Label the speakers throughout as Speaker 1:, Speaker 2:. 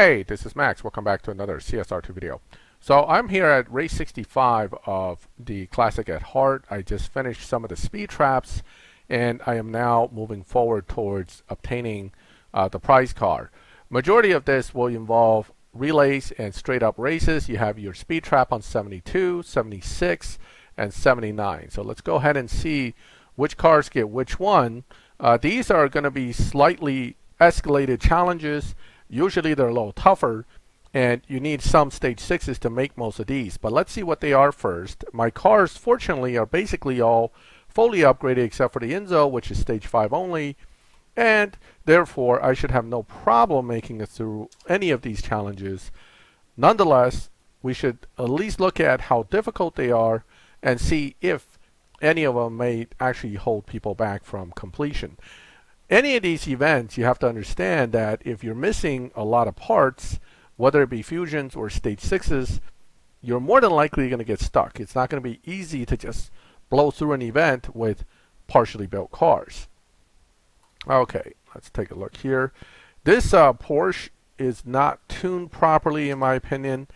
Speaker 1: Hey, this is Max. Welcome back to another CSR2 video. So I'm here at race 65 of the Classic at Heart. I just finished some of the speed traps, and I am now moving forward towards obtaining the prize car. Majority of this will involve relays and straight up races. You have your speed trap on 72, 76, and 79. So let's go ahead and see which cars get which one. These are going to be slightly escalated challenges. Usually they're a little tougher, and you need some stage 6s to make most of these. But let's see what they are first. My cars, fortunately, are basically all fully upgraded except for the Enzo, which is stage 5 only. And therefore, I should have no problem making it through any of these challenges. Nonetheless, we should at least look at how difficult they are and see if any of them may actually hold people back from completion. Any of these events, you have to understand that if you're missing a lot of parts, whether it be fusions or stage 6s, you're more than likely going to get stuck. It's not going to be easy to just blow through an event with partially built cars. Okay, let's take a look here. This Porsche is not tuned properly, in my opinion.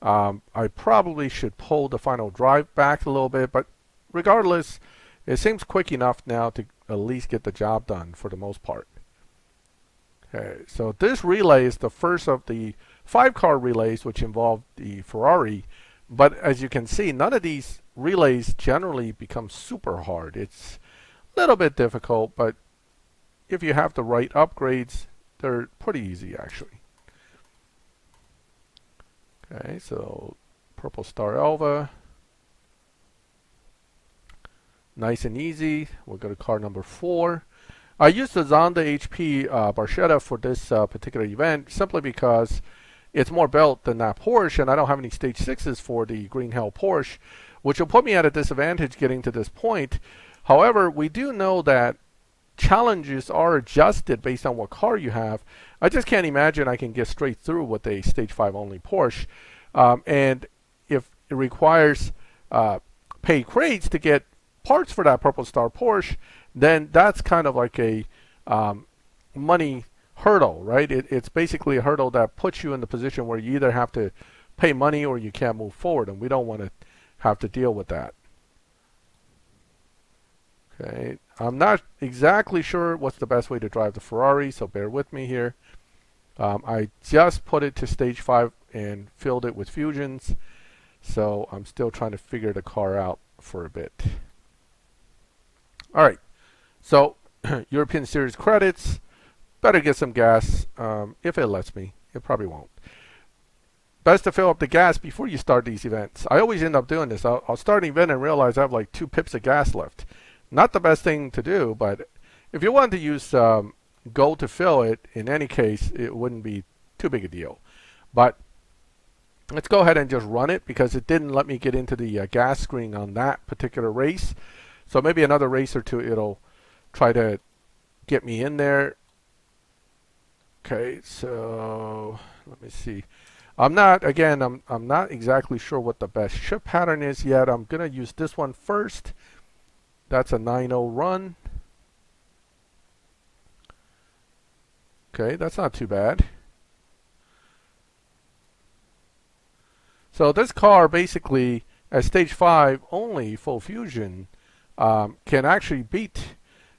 Speaker 1: I probably should pull the final drive back a little bit, but regardless, it seems quick enough now to at least get the job done for the most part. Okay, so this relay is the first of the 5-car relays which involve the Ferrari, but as you can see, none of these relays generally become super hard. It's a little bit difficult, but if you have the right upgrades, they're pretty easy actually. Okay, so Purple Star Elva. Nice and easy. We'll go to car number 4. I used the Zonda HP Barchetta for this particular event simply because it's more built than that Porsche, and I don't have any stage 6s for the Green Hell Porsche, which will put me at a disadvantage getting to this point. However, we do know that challenges are adjusted based on what car you have. I just can't imagine I can get straight through with a stage 5 only Porsche. And if it requires paid crates to get parts for that Purple Star Porsche, then that's kind of like a money hurdle, right? It's basically a hurdle that puts you in the position where you either have to pay money or you can't move forward, and we don't want to have to deal with that. Okay, I'm not exactly sure what's the best way to drive the Ferrari, so bear with me here. I just put it to stage 5 and filled it with fusions, so I'm still trying to figure the car out for a bit. All right, so European Series credits, better get some gas if it lets me. It probably won't. Best to fill up the gas before you start these events. I always end up doing this. I'll start an event and realize I have like 2 pips of gas left. Not the best thing to do, but if you want to use gold to fill it, in any case, it wouldn't be too big a deal. But let's go ahead and just run it because it didn't let me get into the gas screen on that particular race. So maybe another race or two it'll try to get me in there. Okay, so let me see. I'm not exactly sure what the best shift pattern is yet. I'm gonna use this one first. That's a 9-0 run. Okay, that's not too bad. So this car basically at stage 5 only full fusion can actually beat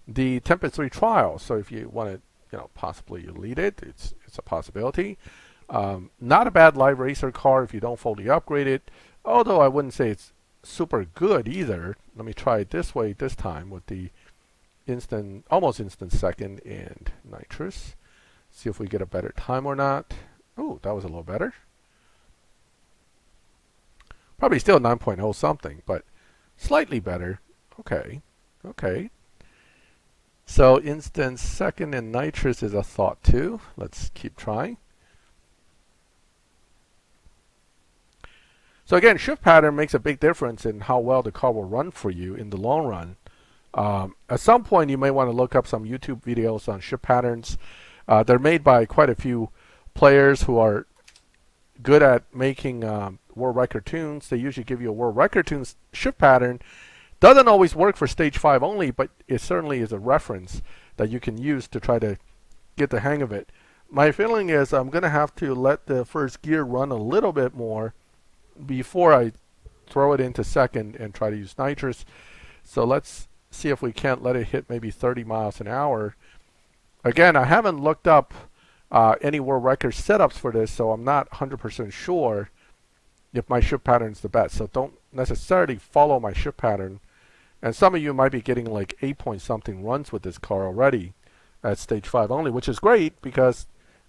Speaker 1: the Tempest 3 trial. So if you want to, possibly lead it, it's a possibility. Not a bad live racer car if you don't fully upgrade it. Although I wouldn't say it's super good either. Let me try it this way this time with the almost instant second and nitrous. See if we get a better time or not. Oh, that was a little better. Probably still 9.0 something, but slightly better. Okay. So instant second and nitrous is a thought too. Let's keep trying. So again, shift pattern makes a big difference in how well the car will run for you in the long run. At some point, you may want to look up some YouTube videos on shift patterns. They're made by quite a few players who are good at making world record tunes. They usually give you a world record tunes shift pattern. Doesn't always work for stage 5 only, but it certainly is a reference that you can use to try to get the hang of it. my feeling is I'm going to have to let the first gear run a little bit more before I throw it into second and try to use nitrous. So let's see if we can't let it hit maybe 30 miles an hour. Again, I haven't looked up any world record setups for this, so I'm not 100% sure if my shift pattern is the best. So don't necessarily follow my shift pattern. And some of you might be getting like 8 point something runs with this car already at stage 5 only, which is great because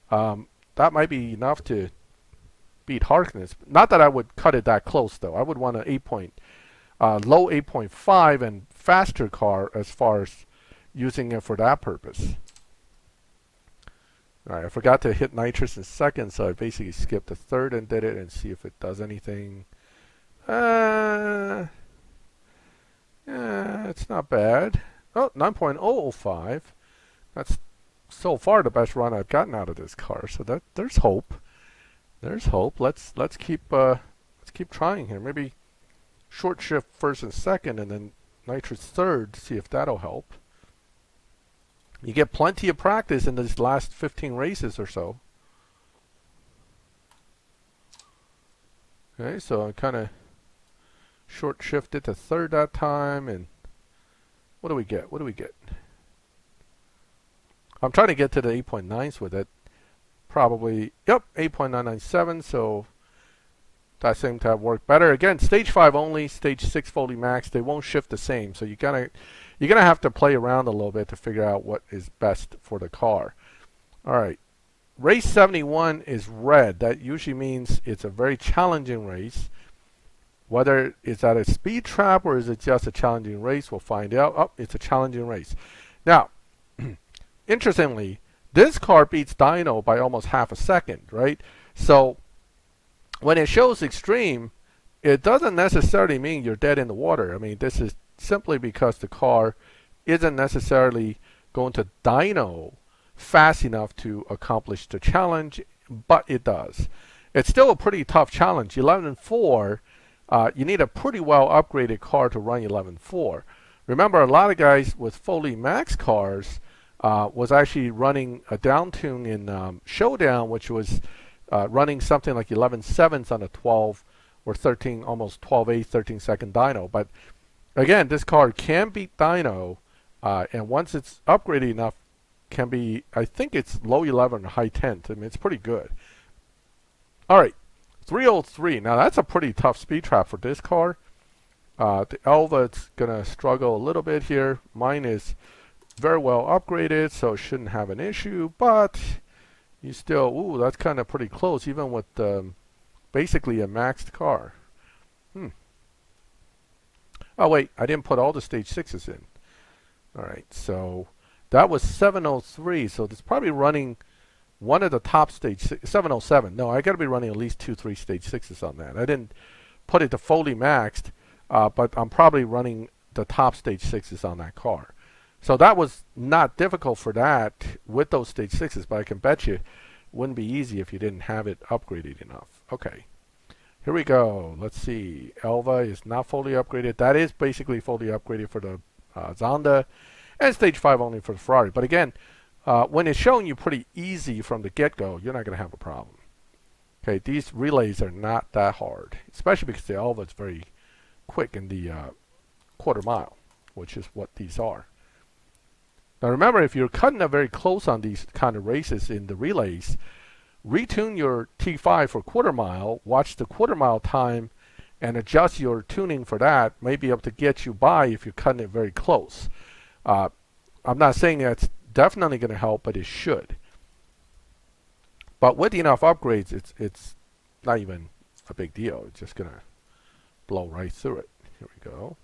Speaker 1: that might be enough to beat Harkness. Not that I would cut it that close though. I would want an 8 point, low 8.5 and faster car as far as using it for that purpose. Alright, I forgot to hit nitrous in second, so I basically skipped the third and did it and see if it does anything. It's not bad. Oh, 9.005. That's so far the best run I've gotten out of this car. So that there's hope. There's hope. Let's keep trying here. Maybe short shift first and second, and then nitrous third. See if that'll help. You get plenty of practice in these last 15 races or so. Okay, so I kind of short shifted to third that time, and what do we get? What do we get? I'm trying to get to the 8.9s with it. Probably, yep, 8.997, so that seemed to have worked better. Again, stage 5 only, stage 6 fully max, they won't shift the same, so you're gonna have to play around a little bit to figure out what is best for the car. Alright, race 71 is red. That usually means it's a very challenging race. Whether it's at a speed trap or is it just a challenging race, we'll find out. Oh, it's a challenging race. Now, interestingly, this car beats Dyno by almost half a second, right? So when it shows extreme, it doesn't necessarily mean you're dead in the water. I mean, this is simply because the car isn't necessarily going to dyno fast enough to accomplish the challenge, but it does. It's still a pretty tough challenge. 11.4, you need a pretty well upgraded car to run 11.4. Remember, a lot of guys with fully max cars was actually running a down tune in Showdown, which was running something like 11.7s on a 12 or 13, almost 12.8, 13 second dyno. But again, this car can beat dyno, and once it's upgraded enough, can be, I think it's low 11 or high 10s. I mean, it's pretty good. All right, 303. Now that's a pretty tough speed trap for this car. The Elva's gonna struggle a little bit here. Mine is very well upgraded, so it shouldn't have an issue. But you still, ooh, that's kind of pretty close, even with basically a maxed car. Oh wait, I didn't put all the stage 6s in. All right, so that was 703. So it's probably running one of the top stage 707. No, I got to be running at least 2-3 stage 6s on that. I didn't put it to fully maxed, but I'm probably running the top stage 6s on that car. So that was not difficult for that with those stage 6s, but I can bet you it wouldn't be easy if you didn't have it upgraded enough. Okay, here we go. Let's see. Elva is not fully upgraded. That is basically fully upgraded for the Zonda, and stage 5 only for the Ferrari. But again, when it's showing you pretty easy from the get-go, you're not going to have a problem. Okay, these relays are not that hard, especially because the Elva is very quick in the quarter mile, which is what these are. Now remember, if you're cutting it very close on these kind of races in the relays, retune your T5 for quarter mile, watch the quarter mile time, and adjust your tuning for that. May be able to get you by if you're cutting it very close. I'm not saying that's definitely going to help, but it should. But with enough upgrades, it's not even a big deal. It's just going to blow right through it. Here we go.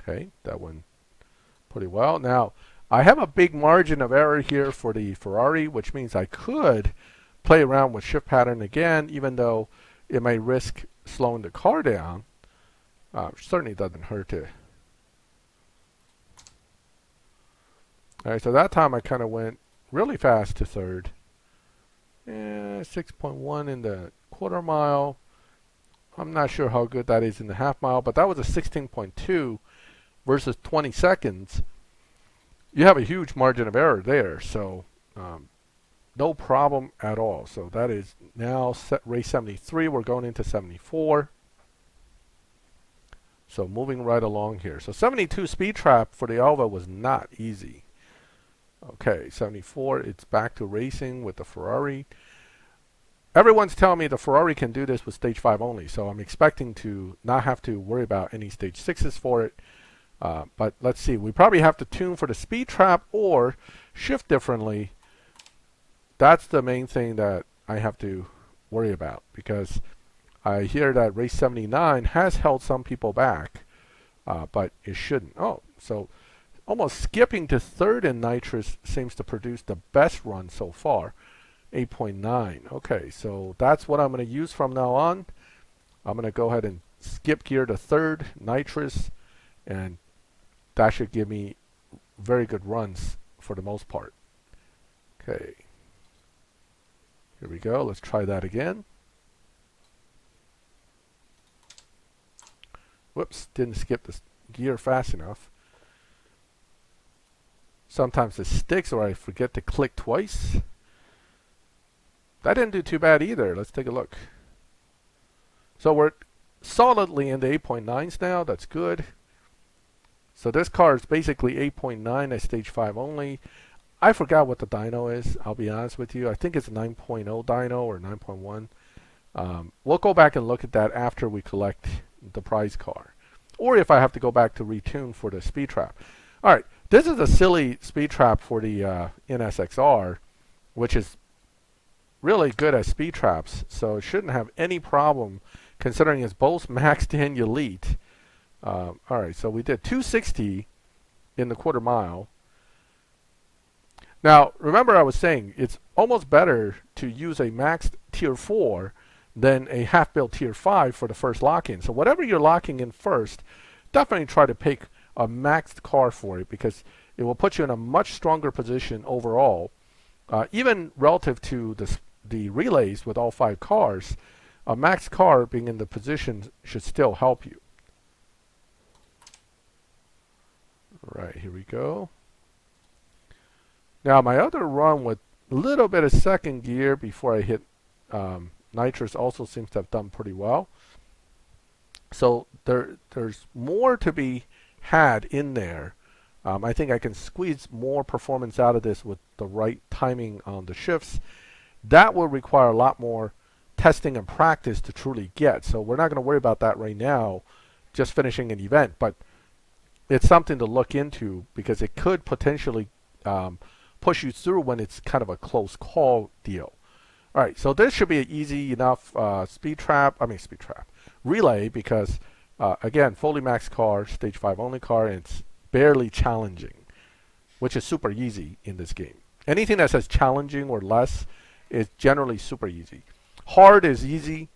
Speaker 1: Okay, that went pretty well. Now, I have a big margin of error here for the Ferrari, which means I could play around with shift pattern again, even though it may risk slowing the car down. Certainly doesn't hurt to. Alright, so that time I kind of went really fast to third. 6.1 in the quarter mile. I'm not sure how good that is in the half mile, but that was a 16.2 versus 20 seconds. you have a huge margin of error there. So no problem at all. So that is now race 73. We're going into 74. So moving right along here. So 72 speed trap for the Alva was not easy. Okay, 74, it's back to racing with the Ferrari. Everyone's telling me the Ferrari can do this with stage 5 only, so I'm expecting to not have to worry about any stage 6s for it. But let's see, we probably have to tune for the speed trap or shift differently. That's the main thing that I have to worry about, because I hear that race 79 has held some people back, but it shouldn't. Oh, so almost skipping to third in nitrous seems to produce the best run so far. 8.9. Okay, so that's what I'm going to use from now on. I'm going to go ahead and skip gear to third nitrous, and that should give me very good runs for the most part. Okay, here we go. Let's try that again. Whoops, didn't skip this gear fast enough. Sometimes it sticks or I forget to click twice. That didn't do too bad either. Let's take a look. So we're solidly in the 8.9s now. That's good. So this car is basically 8.9 at stage 5 only. I forgot what the dyno is. I'll be honest with you. I think it's a 9.0 dyno or 9.1. We'll go back and look at that after we collect the prize car, or if I have to go back to retune for the speed trap. All right, this is a silly speed trap for the NSXR, which is really good at speed traps, so it shouldn't have any problem considering it's both maxed and elite. All right, so we did 260 in the quarter mile. Now, remember I was saying it's almost better to use a maxed tier 4 than a half-built tier 5 for the first lock-in. So whatever you're locking in first, definitely try to pick a maxed car for it, because it will put you in a much stronger position overall. Even relative to the relays with all 5 cars, a maxed car being in the position should still help you. All right, here we go. Now my other run with a little bit of second gear before I hit nitrous also seems to have done pretty well. So there's more to be had in there. I think I can squeeze more performance out of this with the right timing on the shifts. That will require a lot more testing and practice to truly get. So we're not going to worry about that right now, just finishing an event. But it's something to look into, because it could potentially push you through when it's kind of a close call deal. All right, so this should be an easy enough relay, because again, fully maxed car, stage 5 only car, and it's barely challenging, which is super easy in this game. Anything that says challenging or less is generally super easy. Hard is easy,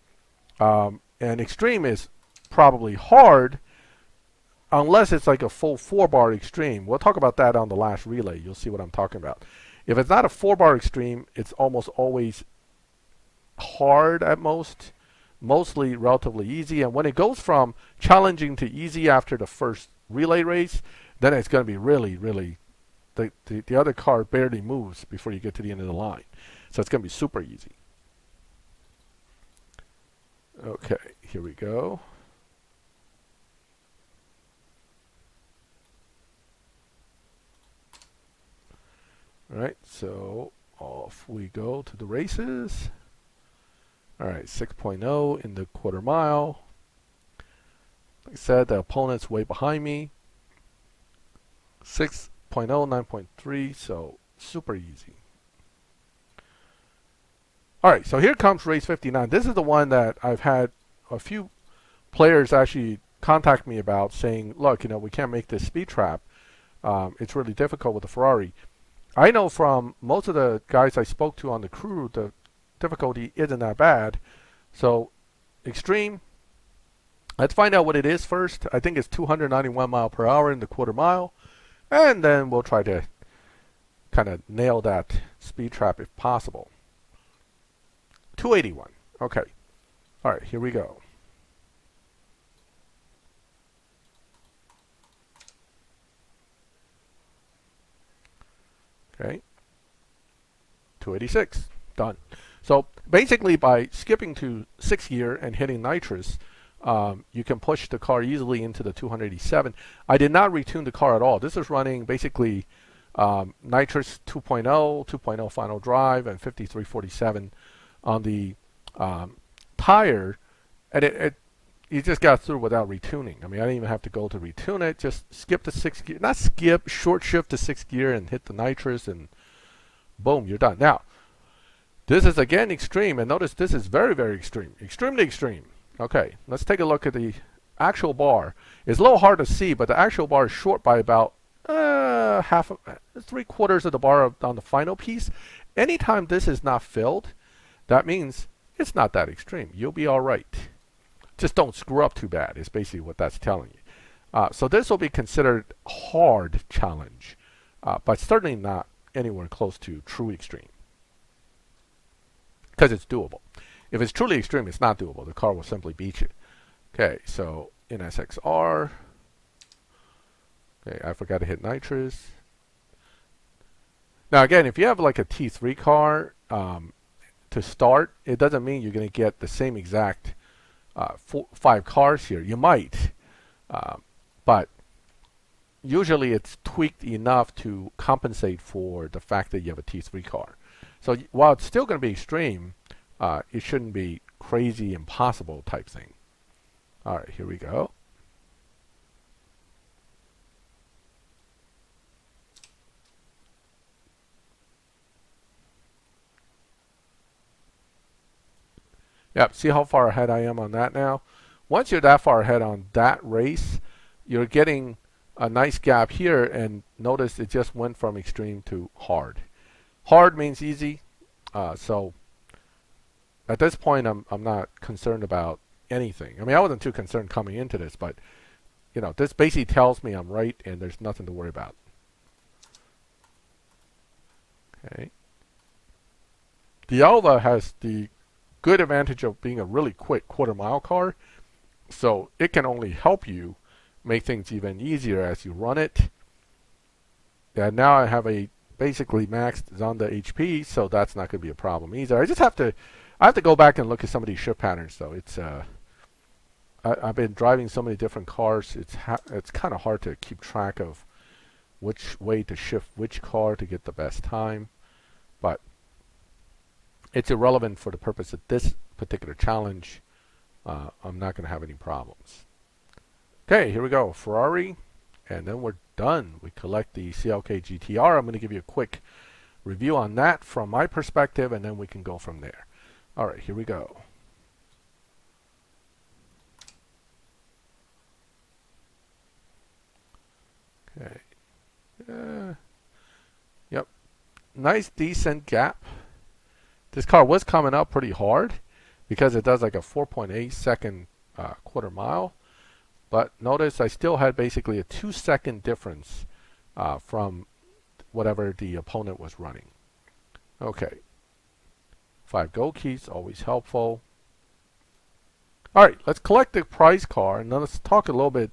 Speaker 1: and extreme is probably hard, unless it's like a full 4-bar extreme. We'll talk about that on the last relay. You'll see what I'm talking about. If it's not a 4-bar extreme, it's almost always hard at most, mostly relatively easy. And when it goes from challenging to easy after the first relay race, then it's going to be really, really, the other car barely moves before you get to the end of the line. So it's going to be super easy. Okay, here we go. All right, so off we go to the races. All right, 6.0 in the quarter mile. Like I said, the opponent's way behind me. 6.0, 9.3, so super easy. All right, so here comes race 59. This is the one that I've had a few players actually contact me about, saying, look, we can't make this speed trap. It's really difficult with the Ferrari. I know from most of the guys I spoke to on the crew, the difficulty isn't that bad. So extreme, let's find out what it is first. I think it's 291 mile per hour in the quarter mile, and then we'll try to kind of nail that speed trap if possible. 281. Okay. All right, here we go. Okay, 286, done. So basically, by skipping to 6th gear and hitting nitrous, you can push the car easily into the 287. I did not retune the car at all. This is running basically nitrous 2.0, 2.0 final drive, and 5347 on the tire, and you just got through without retuning. I mean, I didn't even have to go to retune it. Just skip to 6th gear, not skip, short shift to 6th gear and hit the nitrous, and boom, you're done. Now, this is again extreme, and notice this is very, very extreme, extremely extreme. Okay, let's take a look at the actual bar. It's a little hard to see, but the actual bar is short by about half, 3/4 of the bar on the final piece. Anytime this is not filled, that means it's not that extreme. You'll be all right. Just don't screw up too bad, is basically what that's telling you. So this will be considered hard challenge, but certainly not anywhere close to true extreme, because it's doable. If it's truly extreme, it's not doable. The car will simply beat you. Okay, so in SXR, okay, I forgot to hit nitrous. Now again, if you have like a T3 car to start, it doesn't mean you're going to get the same exact 5 cars here. You might, but usually it's tweaked enough to compensate for the fact that you have a T3 car. So while it's still going to be extreme, it shouldn't be crazy impossible type thing. All right, here we go. Yep, see how far ahead I am on that now? Once you're that far ahead on that race, you're getting a nice gap here, and notice it just went from extreme to hard. Hard means easy, so at this point I'm not concerned about anything. I mean, I wasn't too concerned coming into this, but you know, this basically tells me I'm right and there's nothing to worry about. Okay. The Alva has the good advantage of being a really quick quarter-mile car, so it can only help you make things even easier as you run it. And now I have a basically maxed Zonda HP, so that's not going to be a problem either. I have to go back and look at some of these shift patterns, though. It's I've been driving so many different cars. It's kind of hard to keep track of which way to shift which car to get the best time, but it's irrelevant for the purpose of this particular challenge. I'm not going to have any problems. Okay, here we go. Ferrari, and then we're done. We collect the CLK GTR. I'm going to give you a quick review on that from my perspective, and then we can go from there. All right, here we go. Okay. Yep. Nice, decent gap. This car was coming up pretty hard because it does like a 4.8 second quarter mile. But notice I still had basically a 2-second difference from whatever the opponent was running. Okay. 5 gold keys, always helpful. All right, let's collect the prize car, and then let's talk a little bit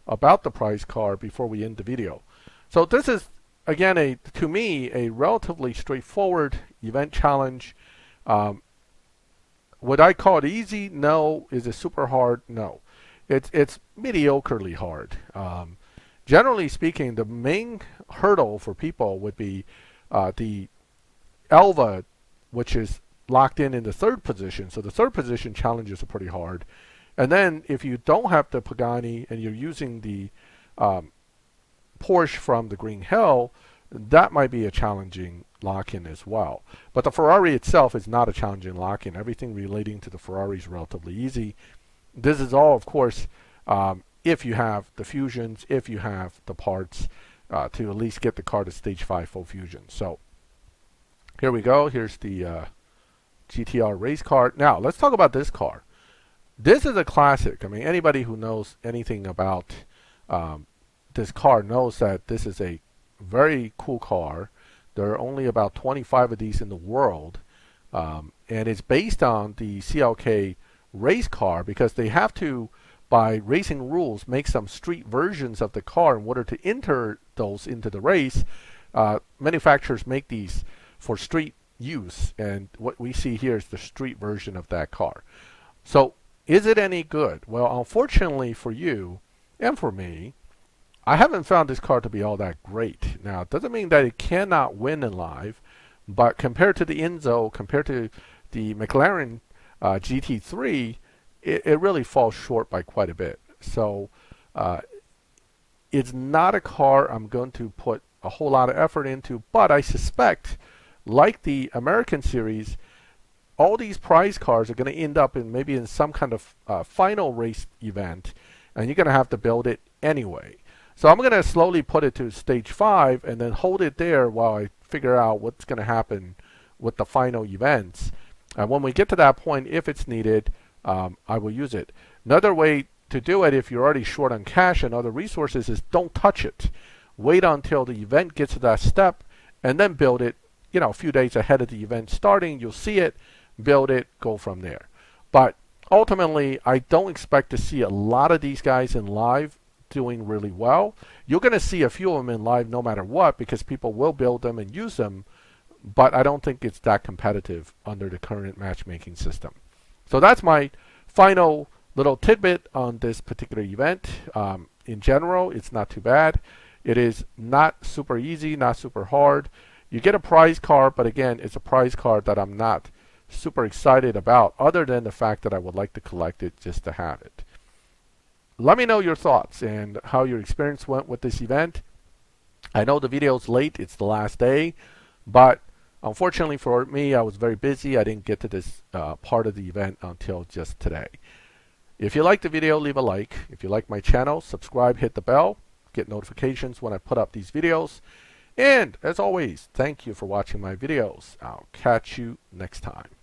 Speaker 1: about the prize car before we end the video. So this is, again, to me, a relatively straightforward event challenge. Would I call it easy? No. Is it super hard? No. It's mediocrely hard. Generally speaking, the main hurdle for people would be the Elva, which is locked in the 3rd position. So the 3rd position challenges are pretty hard. And then if you don't have the Pagani and you're using the Porsche from the Green Hell, that might be a challenging lock-in as well. But the Ferrari itself is not a challenging lock-in. Everything relating to the Ferrari is relatively easy. This is all, of course, if you have the fusions, if you have the parts to at least get the car to stage 5 full fusion. So here we go. Here's the GTR race car. Now, let's talk about this car. This is a classic. I mean, anybody who knows anything about this car knows that this is a very cool car. There are only about 25 of these in the world, and it's based on the CLK race car because they have to, by racing rules, make some street versions of the car in order to enter those into the race. manufacturers make these for street use, and what we see here is the street version of that car. So is it any good? Well, unfortunately for you and for me, I haven't found this car to be all that great. Now, it doesn't mean that it cannot win in live, but compared to the Enzo, compared to the McLaren GT3, it really falls short by quite a bit. So it's not a car I'm going to put a whole lot of effort into, but I suspect, like the American series, all these prize cars are going to end up in maybe in some kind of final race event, and you're going to have to build it anyway. So I'm going to slowly put it to stage 5 and then hold it there while I figure out what's going to happen with the final events. And when we get to that point, if it's needed, I will use it. Another way to do it, if you're already short on cash and other resources, is don't touch it. Wait until the event gets to that step and then build it, a few days ahead of the event starting. You'll see it, build it, go from there. But ultimately, I don't expect to see a lot of these guys in live doing really well. You're going to see a few of them in live no matter what, because people will build them and use them, but I don't think it's that competitive under the current matchmaking system. So that's my final little tidbit on this particular event. In general, it's not too bad. It is not super easy, not super hard. You get a prize card, but again, it's a prize card that I'm not super excited about, other than the fact that I would like to collect it just to have it. Let me know your thoughts and how your experience went with this event. I know the video's late, it's the last day, but unfortunately for me, I was very busy. I didn't get to this part of the event until just today. If you like the video, leave a like. If you like my channel, subscribe, hit the bell, get notifications when I put up these videos. And as always, thank you for watching my videos. I'll catch you next time.